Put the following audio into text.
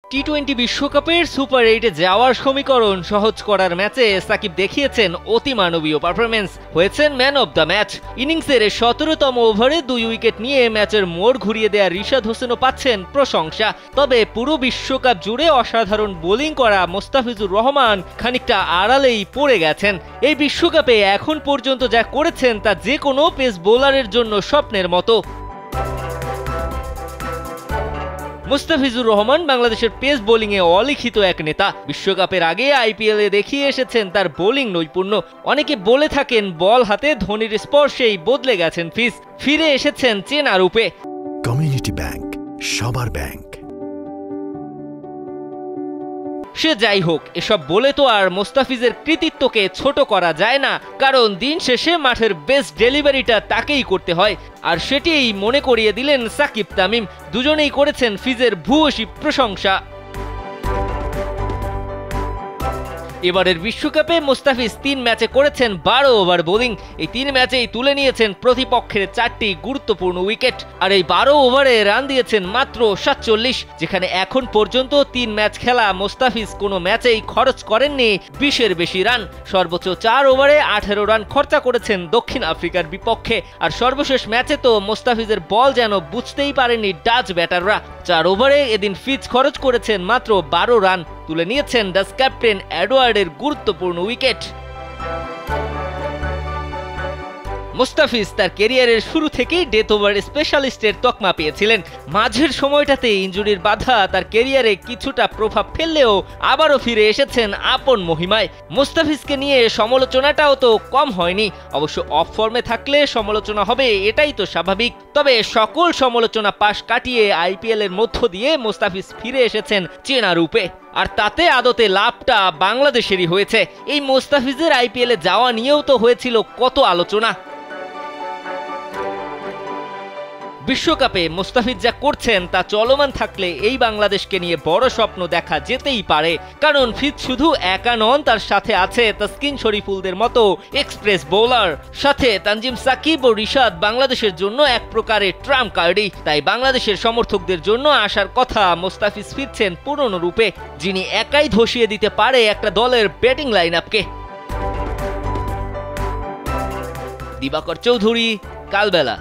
টি-20 বিশ্বকাপের সুপার 8-এ যাওয়ার সমীকরণ সহজ করার ম্যাচে সাকিব দেখিয়েছেন অতিমানবীয় পারফরম্যান্স, হয়েছেন ম্যান অব দ্য ম্যাচ। ইনিংসের ১৭তম ওভারে ২ উইকেট নিয়ে ম্যাচের মোড় ঘুরিয়ে দেয়া রিশাদ হোসেনও পাচ্ছেন প্রশংসা। তবে পুরো বিশ্বকাপ জুড়ে অসাধারণ বোলিং করা মোস্তাফিজুর রহমান খানিকটা আড়ালেই পড়ে গেছেন। এই বিশ্বকাপে এখন পর্যন্ত যা করেছেন তা যে কোনো পেস বোলারের জন্য স্বপ্নের মতো। মুস্তাফিজুর রহমান বাংলাদেশের পেস বোলিংয়ে অলিখিত এক নেতা। বিশ্বকাপের আগে আইপিএলে দেখিয়ে এসেছেন তার বোলিং নৈপুণ্য। অনেকে বলে থাকেন বল হাতে ধোনির স্পর্শেই বদলে গেছেন ফিরে এসেছেন চেনা রূপে। কমিউনিটি ব্যাংক, সবার ব্যাংক। সে যাই হোক, এসব বলে তো আর মোস্তাফিজের কৃতিত্বকে ছোট করা যায় না, কারণ দিন শেষে মাঠের বেস্ট ডেলিভারিটা তাকেই করতে হয়। আর সেটিই মনে করিয়ে দিলেন সাকিব তামিম। দুজনেই করেছেন ফিজের ভূয়সী প্রশংসা। এবারের বিশ্বকাপে মোস্তাফিজ ৩ ম্যাচে করেছেন ১২ ওভার বোলিং। এই ৩ ম্যাচেই তুলে নিয়েছেন প্রতিপক্ষের ৪টি গুরুত্বপূর্ণ উইকেট। আর এই ১২ ওভারে রান দিয়েছেন মাত্র ৪৭, যেখানে এখন পর্যন্ত ৩ ম্যাচ খেলা মোস্তাফিজ কোনো ম্যাচেই খরচ করেননি ২০-এর বেশি রান। সর্বোচ্চ ৪ ওভারে ১৮ রান খরচা করেছেন দক্ষিণ আফ্রিকার বিপক্ষে। আর সর্বশেষ ম্যাচে তো মোস্তাফিজের বল যেন বুঝতেই পারেননি ডাচ ব্যাটাররা। ৪ ওভারে এদিন ফিজ খরচ করেছেন মাত্র ১২ রান, তুলে নিয়েছেন ডাচ ক্যাপ্টেন এডওয়ার্ডের গুরুত্বপূর্ণ উইকেট। মোস্তাফিজ তার ক্যারিয়ারের শুরু থেকেই ডেথ ওভার স্পেশালিস্টের তকমা পেয়েছিলেন। মাঝের সময়টাতে ইনজুরির বাধা তার ক্যারিয়ারে কিছুটা প্রভাব ফেললেও আবারও ফিরে এসেছেন আপন মহিমায়। মোস্তাফিজকে নিয়ে সমালোচনাটাও তো কম হয়নি। অবশ্য অফ ফর্মে থাকলে সমালোচনা হবে, এটাই তো স্বাভাবিক। তবে সকল সমালোচনা পাশ কাটিয়ে আইপিএল এর মধ্য দিয়ে মোস্তাফিজ ফিরে এসেছেন চেনা রূপে। আর তাতে আদতে লাভটা বাংলাদেশেরই হয়েছে। এই মোস্তাফিজের আইপিএলে যাওয়া নিয়েও তো হয়েছিল কত আলোচনা। বিশ্বকাপে মোস্তাফিজ যা করছেন তা চলমান থাকলে এই বাংলাদেশকে নিয়ে বড় স্বপ্ন দেখা যেতেই পারে। কারণ ফিজ শুধু একা নন, তার সাথে আছে তাসকিন শরীফুলদের মতো এক্সপ্রেস বোলার। সাথে তানজিম সাকিব ও রিশাদ বাংলাদেশের জন্য এক প্রকারের ট্রাম্প কার্ডই। তাই বাংলাদেশের সমর্থকদের জন্য আসার কথা মোস্তাফিজ ফিরছেন পুরনো রূপে, যিনি একাই ধসিয়ে দিতে পারে একটা দলের ব্যাটিং লাইন আপকে। দিবাকর চৌধুরী, কালবেলা।